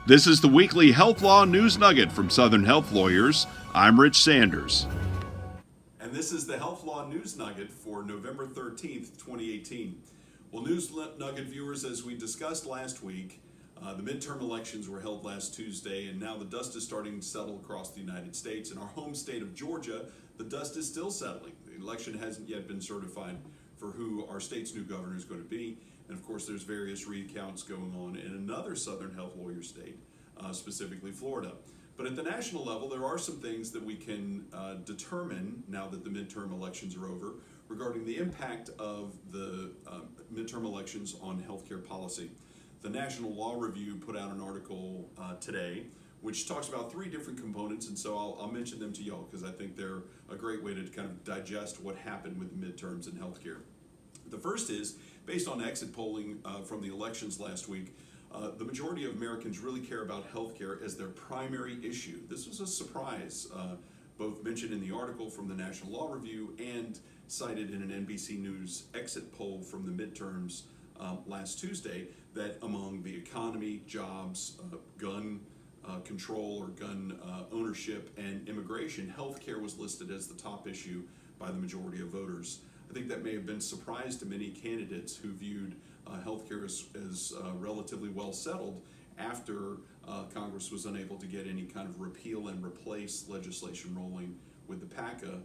This is the weekly Health Law News Nugget from Southern Health Lawyers. I'm Rich Sanders. And this is the Health Law News Nugget for November 13th, 2018. Well, News Nugget viewers, as we discussed last week, the midterm elections were held last Tuesday, and now the dust is starting to settle across the United States. In our home state of Georgia, the dust is still settling. The election hasn't yet been certified for who our state's new governor is going to be. And of course, there's various recounts going on in another Southern Health Lawyer state, specifically Florida. But at the national level, there are some things that we can determine now that the midterm elections are over regarding the impact of the midterm elections on healthcare policy. The National Law Review put out an article today which talks about three different components, and so I'll mention them to y'all because I think they're a great way to kind of digest what happened with the midterms in healthcare. The first is, based on exit polling from the elections last week, the majority of Americans really care about healthcare as their primary issue. This was a surprise, both mentioned in the article from the National Law Review and cited in an NBC News exit poll from the midterms last Tuesday, that among the economy, jobs, gun control or gun ownership, and immigration, healthcare was listed as the top issue by the majority of voters. I think that may have been a surprise to many candidates who viewed healthcare as relatively well settled after Congress was unable to get any kind of repeal and replace legislation rolling with the PACA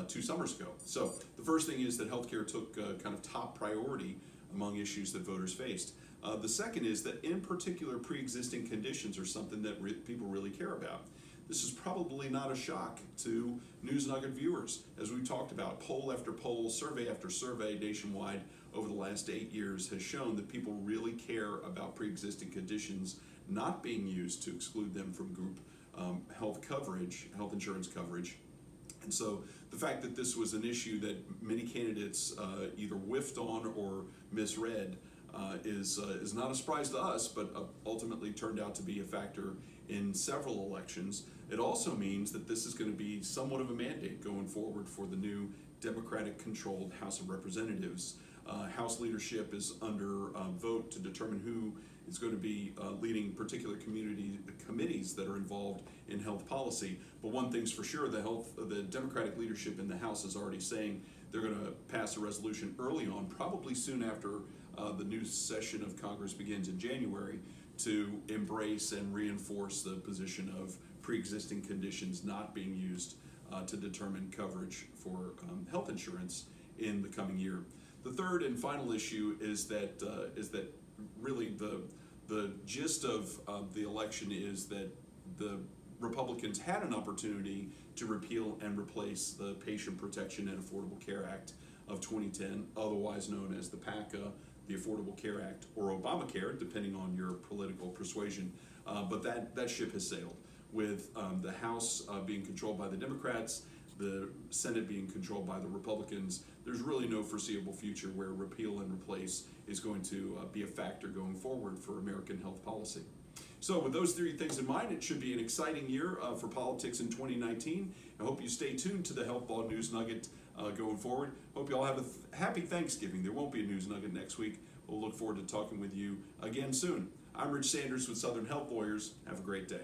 2 summers ago. So the first thing is that healthcare took kind of top priority among issues that voters faced. The second is that in particular pre-existing conditions are something that people really care about. This is probably not a shock to News Nugget viewers. As we talked about, poll after poll, survey after survey nationwide over the last 8 years has shown that people really care about pre-existing conditions not being used to exclude them from group health coverage, health insurance coverage. And so the fact that this was an issue that many candidates either whiffed on or misread is not a surprise to us, but ultimately turned out to be a factor in several elections. It also means that this is going to be somewhat of a mandate going forward for the new Democratic-controlled House of Representatives. House leadership is under vote to determine who is going to be leading particular committees that are involved in health policy. But one thing's for sure, the Democratic leadership in the House is already saying they're going to pass a resolution early on, probably soon after the new session of Congress begins in January, to embrace and reinforce the position of pre-existing conditions not being used to determine coverage for health insurance in the coming year. The third and final issue is that really the gist of the election is that the Republicans had an opportunity to repeal and replace the Patient Protection and Affordable Care Act of 2010, otherwise known as the PACA, the Affordable Care Act, or Obamacare, depending on your political persuasion. But that ship has sailed, with the House being controlled by the Democrats, the Senate being controlled by the Republicans. There's really no foreseeable future where repeal and replace is going to be a factor going forward for American health policy. So with those three things in mind, it should be an exciting year for politics in 2019. I hope you stay tuned to the Health Law News Nugget going forward. Hope you all have a happy Thanksgiving. There won't be a News Nugget next week. We'll look forward to talking with you again soon. I'm Rich Sanders with Southern Health Lawyers. Have a great day.